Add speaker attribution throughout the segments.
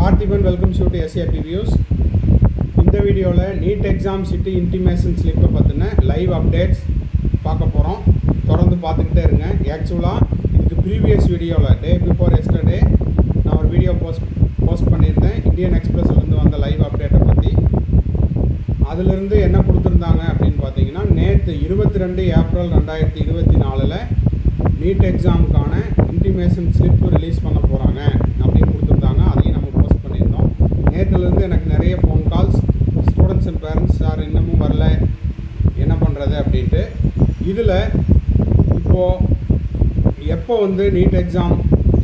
Speaker 1: Parthiban welcome to SAP views. இந்த வீடியோவில் NEET exam city intimation ஸ்லிப்பை பற்றின லைவ் அப்டேட்ஸ் பார்க்க போகிறோம். தொடர்ந்து பார்த்துக்கிட்டே இருங்க. ஆக்சுவலாக இதுக்கு ப்ரீவியஸ் வீடியோவில் டே பிஃபோர் எஸ்டர்டே நான் ஒரு வீடியோ போஸ்ட் பண்ணியிருந்தேன் இந்தியன் எக்ஸ்பிரஸ்லேருந்து வந்த லைவ் அப்டேட்டை பற்றி. அதிலிருந்து என்ன கொடுத்துருந்தாங்க அப்படின்னு பார்த்தீங்கன்னா, நேற்று 22 ஏப்ரல் 2024 நீட் எக்ஸாமுக்கான இன்டிமேஷன் ஸ்லிப்பு ரிலீஸ் பண்ண போகிறாங்க அப்படின்னு கொடுத்துருந்தாங்க. அதையும் நம்ம போஸ்ட் பண்ணியிருந்தோம். நேற்றுலேருந்து எனக்கு நிறைய phone calls, students and parents, sir இன்னமும் வரல, என்ன பண்ணுறது அப்படின்ட்டு. இதில் இப்போது எப்போ நீட் எக்ஸாம்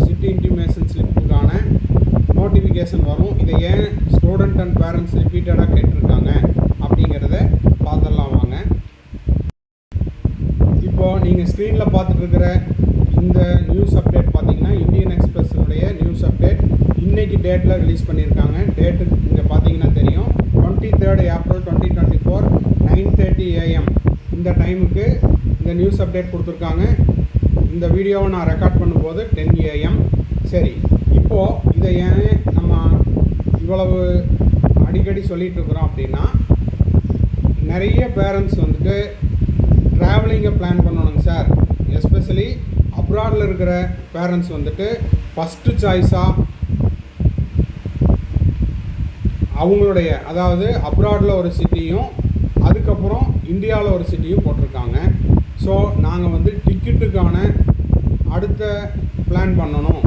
Speaker 1: சிட்டி இன்டிமேஷன் ஸ்லிப்புக்கான நோட்டிஃபிகேஷன் வரும், இதை ஏன் ஸ்டூடெண்ட் அண்ட் பேரண்ட்ஸ் ரிப்பீட்டடாக கேட்டிருக்காங்க அப்படிங்கிறத பார்த்துடலாம் வாங்க. இப்போது நீங்கள் ஸ்க்ரீனில் பார்த்துட்ருக்கிற இந்த நியூஸ் அப்டேட் பார்த்தீங்கன்னா, இந்தியன் எக்ஸ்பிரஸினுடைய நியூஸ் அப்டேட் இன்றைக்கி டேட்டில் ரிலீஸ் பண்ணியிருக்காங்க. டேட்டு இங்கே பார்த்தீங்கன்னா தெரியும், 23 ஏப்ரல் 2024 9:30 AM இந்த டைமுக்கு இந்த நியூஸ் அப்டேட் கொடுத்துருக்காங்க. இந்த வீடியோவை நான் ரெக்கார்ட் பண்ணும்போது 10 AM. சரி, இப்போது இதை ஏன் நம்ம இவ்வளவு அடிக்கடி சொல்லிகிட்டு இருக்கிறோம் அப்படின்னா, நிறைய பேரண்ட்ஸ் ட்ராவலிங்கை பிளான் பண்ணணுங்க சார். எஸ்பெஷலி அப்ராடில் இருக்கிற பேரண்ட்ஸ் ஃபஸ்ட்டு சாய்ஸாக அவங்களுடைய, அதாவது அப்ராடில் ஒரு சிட்டியும் அதுக்கப்புறம் இந்தியாவில் ஒரு சிட்டியும் போட்டிருக்காங்க. ஸோ நாங்கள் டிக்கெட்டுக்கான அடுத்த பிளான் பண்ணணும்.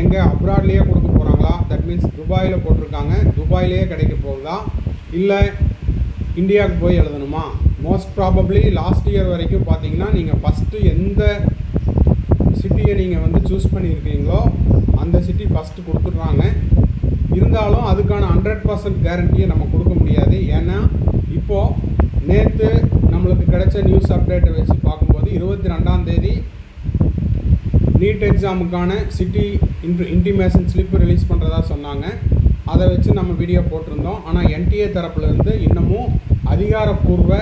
Speaker 1: எங்கே அப்ராட்லேயே கொடுக்க போகிறாங்களா, தட் மீன்ஸ் துபாயில் போட்டிருக்காங்க, துபாயிலேயே கிடைக்க போகுதா, இல்லை இந்தியாவுக்கு போய் எழுதணுமா? மோஸ்ட் ப்ராபப்ளி லாஸ்ட் இயர் வரைக்கும் பார்த்தீங்கன்னா, நீங்கள் ஃபஸ்ட்டு எந்த சிட்டியை நீங்கள் சூஸ் பண்ணியிருக்கீங்களோ அந்த சிட்டி ஃபஸ்ட்டு கொடுத்துட்றாங்க. இருந்தாலும் அதுக்கான 100% கேரண்டியை நம்ம கொடுக்க முடியாது. ஏன்னா இப்போது நேற்று நம்மளுக்கு கிடைச்ச நியூஸ் அப்டேட்டை வச்சு பார்க்கும்போது 22ஆம் தேதி நீட் எக்ஸாமுக்கான சிட்டி இன்டிமேஷன் ஸ்லிப்பு ரிலீஸ் பண்ணுறதா சொன்னாங்க. அதை வச்சு நம்ம வீடியோ போட்டிருந்தோம். ஆனால் NTA தரப்புலேருந்து இன்னமும் அதிகாரப்பூர்வ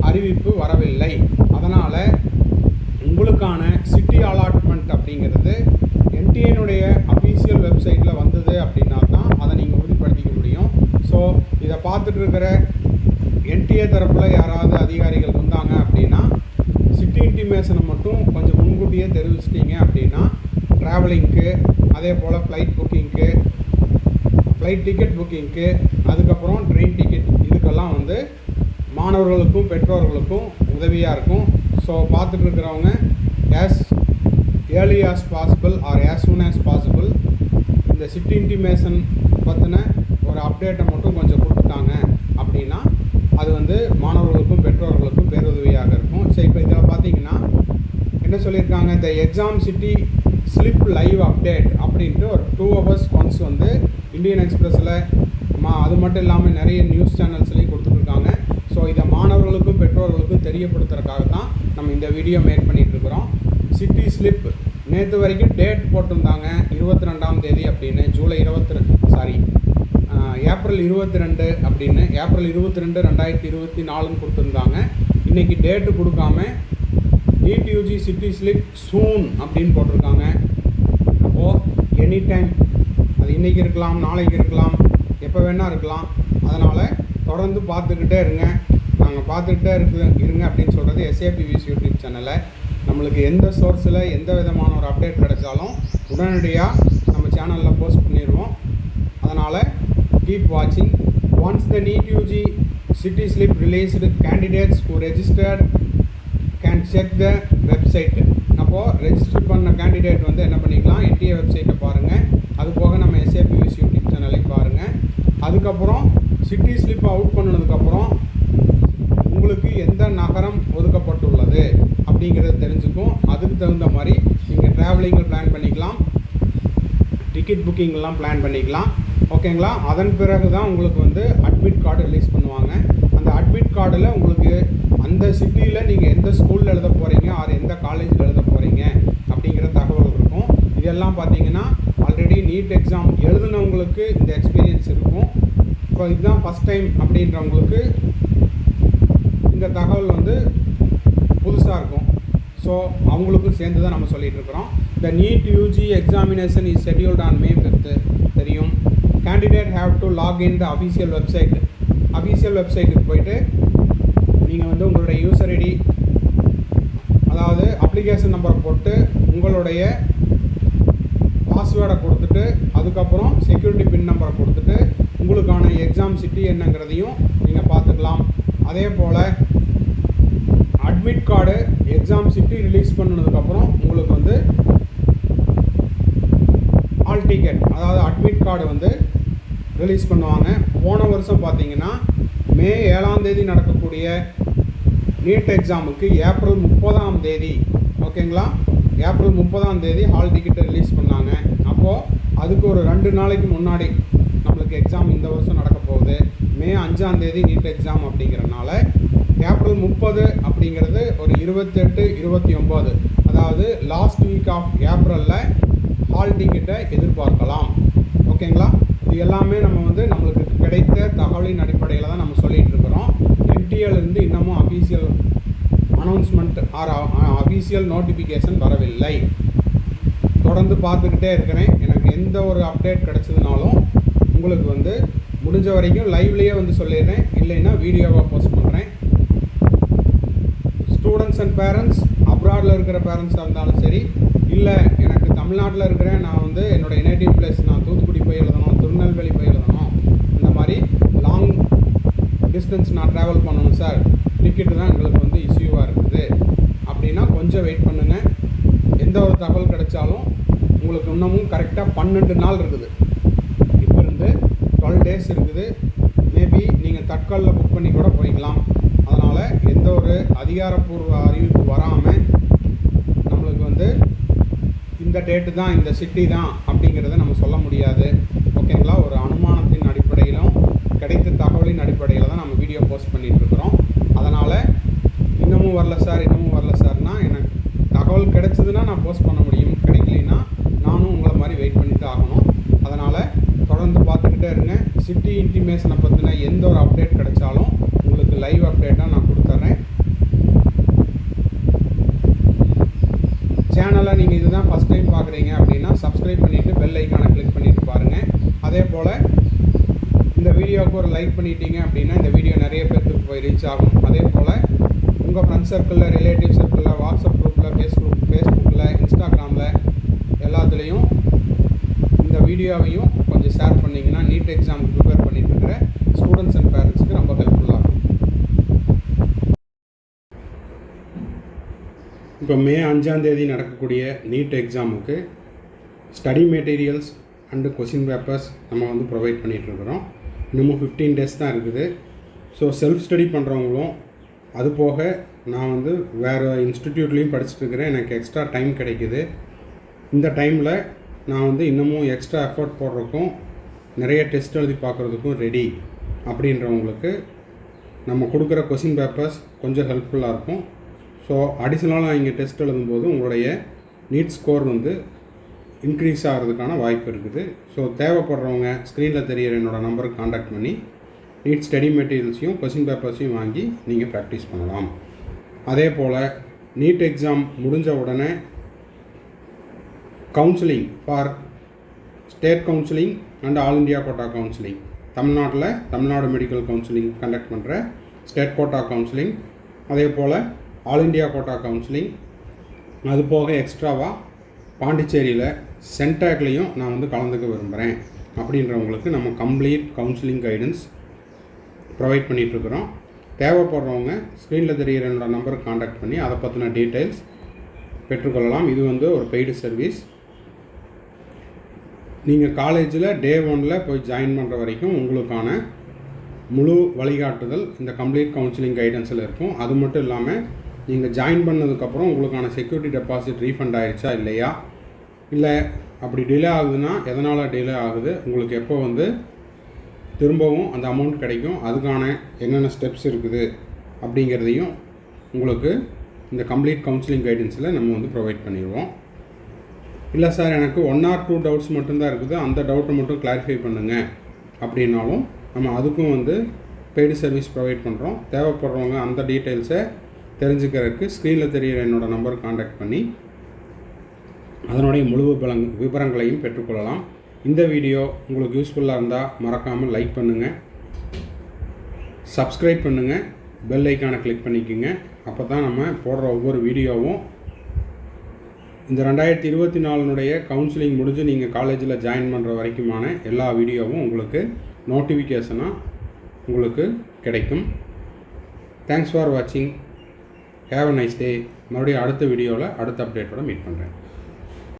Speaker 1: அறிவிப்பு வரவில்லை. அதனால் உங்களுக்கான சிட்டி அலாட்மெண்ட் அப்படிங்கிறது NTAனுடைய அஃபீஷியல் வெப்சைட்டில் வந்தது அப்படின்னா தான் அதை நீங்கள் உறுதிப்படுத்திக்க முடியும். ஸோ இதை பார்த்துட்டு இருக்கிற NTA தரப்பில் யாராவது அதிகாரிகள் இருந்தாங்க அப்படின்னா, சிட்டி இன்டிமேஷனை மட்டும் கொஞ்சம் முன்கூட்டியே தெரிவிச்சிட்டிங்க அப்படின்னா, ட்ராவலிங்க்கு, அதே போல் ஃப்ளைட் புக்கிங்க்கு, ஃப்ளைட் டிக்கெட் புக்கிங்க்கு, அதுக்கப்புறம் ட்ரெயின் டிக்கெட், இதுக்கெல்லாம் மாணவர்களுக்கும் பெற்றோர்களுக்கும் உதவியாக இருக்கும். ஸோ பார்த்துட்டு இருக்கிறவங்க as early as possible R as soon as possible இந்த சிட்டி இன்டிமேஷன் பற்றின ஒரு அப்டேட்டை மட்டும் கொஞ்சம் கொடுத்துட்டாங்க அப்படின்னா அது மாணவர்களுக்கும் பெற்றோர்களுக்கும் பேருதவியாக இருக்கும். சரி, இப்போ இதில் பார்த்தீங்கன்னா என்ன சொல்லியிருக்காங்க, இந்த exam city slip live update அப்படின்ட்டு ஒரு 2 hours ஒன்ஸ் இந்தியன் எக்ஸ்பிரஸில் அது மட்டும் இல்லாமல் நிறைய நியூஸ் சேனல்ஸ்லேயும் கொடுத்துட்ருக்காங்க. ஸோ இதை மாணவர்களுக்கும் பெற்றோர்களுக்கும் தெரியப்படுத்துறதுக்காக தான் நம்ம இந்த வீடியோ மேக் பண்ணிகிட்ருக்குறோம். சிட்டி ஸ்லிப் நேற்று வரைக்கும் டேட் போட்டிருந்தாங்க 22ஆம் தேதி அப்படின்னு, ஏப்ரல் 22 அப்படின்னு, ஏப்ரல் 22 2024 கொடுத்துருந்தாங்க. இன்றைக்கி டேட்டு கொடுக்காம நீட் யூஜி சிட்டி ஸ்லிப் சூன் அப்படின்னு போட்டிருக்காங்க. அப்போது எனி டைம் அது இன்றைக்கி இருக்கலாம், நாளைக்கு இருக்கலாம், எப்போ வேணால் இருக்கலாம். அதனால் தொடர்ந்து பார்த்துக்கிட்டே இருங்க. நாங்கள் பார்த்துக்கிட்டே இருங்க அப்படின்னு சொல்கிறது SAP வியூஸ் யூடியூப் சேனலை. நம்மளுக்கு எந்த சோர்ஸில் எந்த விதமான ஒரு அப்டேட் கிடைச்சாலும் உடனடியாக நம்ம சேனலில் போஸ்ட் பண்ணிடுவோம். அதனால் கீப் வாட்சிங். Once the need UG city slip released, candidates who registered can check the website. அப்போது ரெஜிஸ்டர் பண்ண கேண்டிடேட் என்ன பண்ணிக்கலாம், NTA வெப்சைட்டை பாருங்கள். அது போக நம்ம SAP வியூஸ் யூடியூப் சேனலையும் பாருங்கள். அதுக்கப்புறம் சிட்டி ஸ்லிப் அவுட் பண்ணதுக்கப்புறம் உங்களுக்கு எந்த நகரம் ஒதுக்கப்பட்டுள்ளது அப்படிங்கிறது தெரிஞ்சுக்கும். அதுக்கு தகுந்த மாதிரி நீங்கள் ட்ராவலிங்கை பிளான் பண்ணிக்கலாம், டிக்கெட் புக்கிங்லாம் பிளான் பண்ணிக்கலாம். ஓகேங்களா? அதன் பிறகு தான் உங்களுக்கு அட்மிட் கார்டு ரிலீஸ் பண்ணுவாங்க. அந்த அட்மிட் கார்டில் உங்களுக்கு அந்த சிட்டியில் நீங்கள் எந்த ஸ்கூலில் எழுத போகிறீங்க ஆர் எந்த காலேஜில் எழுத போகிறீங்க அப்படிங்கிற தகவல் இருக்கும். இதெல்லாம் பார்த்தீங்கன்னா ஆல்ரெடி நீட் எக்ஸாம் எழுதுனவங்களுக்கு இந்த எக்ஸ்பீரியன்ஸ் இருக்கும். இப்போ இதுதான் ஃபஸ்ட் டைம் அப்படின்றவங்களுக்கு இந்த தகவல் புதுசாக இருக்கும். ஸோ அவங்களுக்கும் சேர்ந்து தான் நம்ம சொல்லிகிட்டு இருக்கிறோம். The need UG examination is scheduled on May 5th தெரியும். Candidate have to log in the official website. Official வெப்சைட்டுக்கு போய்ட்டு நீங்கள் வந்து உங்களுடைய யூசர் ஐடி, அதாவது அப்ளிகேஷன் நம்பரை போட்டு உங்களுடைய பாஸ்வேர்டை கொடுத்துட்டு அதுக்கப்புறம் செக்யூரிட்டி பின் நம்பரை கொடுத்துட்டு உங்களுக்கான எக்ஸாம் சிட்டி என்னங்கிறதையும் நீங்கள் பார்த்துக்கலாம். அதே போல் admit card exam city release பண்ணதுக்கப்புறம் உங்களுக்கு வந்து ஹால் டிக்கெட், அதாவது அட்மிட் கார்டு வந்து ரிலீஸ் பண்ணுவாங்க. போன வருஷம் பார்த்தீங்கன்னா May 7 நடக்கக்கூடிய நீட் எக்ஸாமுக்கு ஏப்ரல் 30 ஓகேங்களா, ஏப்ரல் 30 ஹால் டிக்கெட்டை ரிலீஸ் பண்ணாங்க. அப்போது அதுக்கு ஒரு 2 நாளைக்கு முன்னாடி நம்மளுக்கு எக்ஸாம் இந்த வருஷம் நடக்க போகுது. May 5 நீட் எக்ஸாம் அப்படிங்கிறனால ஏப்ரல் 30 அப்படிங்கிறது ஒரு 28, 29, அதாவது லாஸ்ட் வீக் ஆஃப் ஏப்ரலில் ஹால் டிக்கெட்டை எதிர்பார்க்கலாம். ஓகேங்களா, இது எல்லாமே நம்ம வந்து நம்மளுக்கு கிடைத்த தகவலின் அடிப்படையில் தான் நம்ம சொல்லிகிட்டு இருக்கிறோம். NTAலேருந்து இன்னமும் official announcement or official notification வரவில்லை. தொடர்ந்து பார்த்துக்கிட்டே இருக்கிறேன். எனக்கு எந்த ஒரு அப்டேட் கிடச்சதுனாலும் உங்களுக்கு வந்து முடிஞ்ச வரைக்கும் லைவ்லேயே வந்து சொல்லிடுறேன், இல்லைன்னா வீடியோவாக போஸ்ட் பண்ணுறேன். ஸ்டூடெண்ட்ஸ் அண்ட் பேரண்ட்ஸ், அப்ராடில் இருக்கிற பேரண்ட்ஸாக இருந்தாலும் சரி, இல்லை எனக்கு தமிழ்நாட்டில் இருக்கிறேன், நான் வந்து என்னோடய நேட்டிவ் பிளேஸ், நான் தூத்துக்குடி போய் எழுதணும், திருநெல்வேலி போய் எழுதணும், இந்த மாதிரி லாங் டிஸ்டன்ஸ் நான் ட்ராவல் பண்ணணும் சார், டிக்கெட்டு தான் எங்களுக்கு வந்து இஷ்யூவாக இருக்குது அப்படின்னா கொஞ்சம் வெயிட் பண்ணுங்கள். எந்த ஒரு தகவல் கிடைச்சாலும் உங்களுக்கு இன்னமும் கரெக்டாக 12 நாள் இருக்குது. இப்போ இருந்து 12 days இருக்குது. மேபி நீங்கள் தட்காலில் புக் பண்ணி கூட போய்க்கலாம். அதனால் எந்த ஒரு அதிகாரப்பூர்வ அறிவிப்பு வராமல் நம்மளுக்கு வந்து இந்த டேட்டு தான், இந்த சிட்டி தான் அப்படிங்கிறத நம்ம சொல்ல முடியாது. ஓகேங்களா, ஒரு அனுமானத்தின் அடிப்படையிலும் கிடைத்த தகவலின் அடிப்படையில் தான் நம்ம வீடியோ போஸ்ட் பண்ணிகிட்ருக்குறோம். அதனால் இன்னமும் வரல சார், இன்னமும் வரல சார்னா, எனக்கு தகவல் கிடைச்சதுன்னா நான் போஸ்ட் பண்ண முடியும், கிடைக்கலைன்னா நானும் உங்களை மாதிரி வெயிட் பண்ணி தான் ஆகணும். அதனால் தொடர்ந்து பார்த்துக்கிட்டே இருங்க. சிட்டி இன்டிமேஷனை பற்றின எந்த ஒரு அப்டேட் கிடைச்சாலும் உங்களுக்கு லைவ் அப்டேட்டாக நான் கொடுத்துட்றேன். சேனலை நீங்கள் இதுதான் ஃபஸ்ட் டைம் பார்க்குறீங்க அப்படின்னா சப்ஸ்கிரைப் பண்ணிவிட்டு பெல் ஐக்கானை கிளிக் பண்ணிவிட்டு பாருங்கள். அதே போல் இந்த வீடியோவுக்கு ஒரு லைக் பண்ணிட்டீங்க அப்படின்னா இந்த வீடியோ நிறைய பேருக்கு போய் ரீச் ஆகும். அதே போல் உங்கள் ஃப்ரெண்ட்ஸ் சர்க்கிளில், ரிலேட்டிவ் சர்க்கிளில், வாட்ஸ்அப் குரூப்பில், ஃபேஸ்புக்கில், இன்ஸ்டாகிராமில் எல்லாத்துலேயும் இந்த வீடியோவையும் கொஞ்சம் ஷேர் பண்ணிங்கன்னா நீட் எக்ஸாமுக்கு ப்ரிப்பேர் பண்ணிட்டு இருக்கிற ஸ்டூடெண்ட்ஸ் அண்ட் பேரண்ட்ஸுக்கு ரொம்ப ஹெல்ப்ஃபுல்லாக இருக்கும். இப்போ May 5 நடக்கக்கூடிய நீட் எக்ஸாமுக்கு study materials and question papers நம்ம வந்து ப்ரொவைட் பண்ணிகிட்ருக்குறோம். இன்னமும் 15 days தான் இருக்குது. ஸோ செல்ஃப் ஸ்டடி பண்ணுறவங்களும், அது போக நான் வந்து வேறு இன்ஸ்டிடியூட்லேயும் படிச்சுட்ருக்கிறேன், எனக்கு எக்ஸ்ட்ரா டைம் கிடைக்குது. இந்த டைமில் நான் வந்து இன்னமும் எக்ஸ்ட்ரா எஃபர்ட் போடுறதுக்கும் நிறைய டெஸ்ட் எழுதி பார்க்குறதுக்கும் ரெடி அப்படின்றவங்களுக்கு நம்ம கொடுக்குற கொஷின் பேப்பர்ஸ் கொஞ்சம் ஹெல்ப்ஃபுல்லாக இருக்கும். ஸோ அடிஷ்னலாக இங்கே டெஸ்ட் எழுதும்போது உங்களுடைய நீட் ஸ்கோர் வந்து இன்க்ரீஸ் ஆகிறதுக்கான வாய்ப்பு இருக்குது. ஸோ தேவைப்படுறவங்க ஸ்க்ரீனில் தெரிகிற என்னோடய நம்பருக்கு காண்டாக்ட் பண்ணி நீட் ஸ்டடி மெட்டீரியல்ஸையும் கொஷின் பேப்பர்ஸையும் வாங்கி நீங்கள் ப்ராக்டிஸ் பண்ணலாம். அதே போல் நீட் எக்ஸாம் முடிஞ்ச உடனே counselling for state counselling and all India quota counselling, தமிழ்நாட்டில் தமிழ்நாடு மெடிக்கல் கவுன்சிலிங் கண்டக்ட் பண்ணுற ஸ்டேட் கோட்டா கவுன்சிலிங், அதே போல் ஆல் இண்டியா கோட்டா கவுன்சிலிங், அது போக எக்ஸ்ட்ராவாக பாண்டிச்சேரியில் சென்டாக்லேயும் நான் வந்து கலந்துக்க விரும்புகிறேன் அப்படின்றவங்களுக்கு நம்ம கம்ப்ளீட் கவுன்சிலிங் கைடன்ஸ் ப்ரொவைட் பண்ணிகிட்ருக்குறோம். தேவைப்படுறவங்க ஸ்க்ரீனில் தெரிகிற என்னோடய நம்பருக்கு காண்டாக்ட் பண்ணி அதை பற்றின டீட்டெயில்ஸ் பெற்றுக்கொள்ளலாம். இது வந்து ஒரு பெய்டு சர்வீஸ். நீங்கள் காலேஜில் Day 1 போய் ஜாயின் பண்ணுற வரைக்கும் உங்களுக்கான முழு வழிகாட்டுதல் இந்த கம்ப்ளீட் கவுன்சிலிங் கைடன்ஸில் இருக்கும். அது மட்டும் இல்லாமல் நீங்கள் ஜாயின் பண்ணதுக்கப்புறம் உங்களுக்கான செக்யூரிட்டி டெபாசிட் ரீஃபண்ட் ஆகிடுச்சா இல்லையா, இல்லை அப்படி டிலே ஆகுதுன்னா எதனால் டிலே ஆகுது, உங்களுக்கு எப்போ வந்து திரும்பவும் அந்த அமௌண்ட் கிடைக்கும், அதுக்கான என்னென்ன ஸ்டெப்ஸ் இருக்குது அப்படிங்கிறதையும் உங்களுக்கு இந்த கம்ப்ளீட் கவுன்சிலிங் கைடன்ஸில் நம்ம வந்து ப்ரொவைட் பண்ணிடுவோம். இல்லை சார் எனக்கு 1 or 2 டவுட்ஸ் மட்டும்தான் இருக்குது, அந்த டவுட்டை மட்டும் கிளாரிஃபை பண்ணுங்கள் அப்படின்னாலும் நம்ம அதுக்கும் வந்து பெய்டு சர்வீஸ் ப்ரொவைட் பண்ணுறோம். தேவைப்படுறவங்க அந்த டீட்டெயில்ஸை தெரிஞ்சுக்கிறதுக்கு ஸ்க்ரீனில் தெரிகிற என்னோடய நம்பருக்கு காண்டாக்ட் பண்ணி அதனுடைய முழு விவரங்களையும் பெற்றுக்கொள்ளலாம். இந்த வீடியோ உங்களுக்கு யூஸ்ஃபுல்லாக இருந்தால் மறக்காமல் லைக் பண்ணுங்கள், சப்ஸ்கிரைப் பண்ணுங்கள், பெல் ஐக்கானை கிளிக் பண்ணிக்கோங்க. அப்போ தான் நம்ம போடுற ஒவ்வொரு வீடியோவும் இந்த 2024 கவுன்சிலிங் முடிஞ்சு நீங்கள் காலேஜில் ஜாயின் பண்ணுற வரைக்குமான எல்லா வீடியோவும் உங்களுக்கு நோட்டிஃபிகேஷனாக உங்களுக்கு கிடைக்கும். தேங்க்ஸ் ஃபார் வாட்சிங். Have a nice day. மறுபடியும் அடுத்த வீடியோவில் அடுத்த அப்டேட்டோட மீட் பண்ணுறேன்.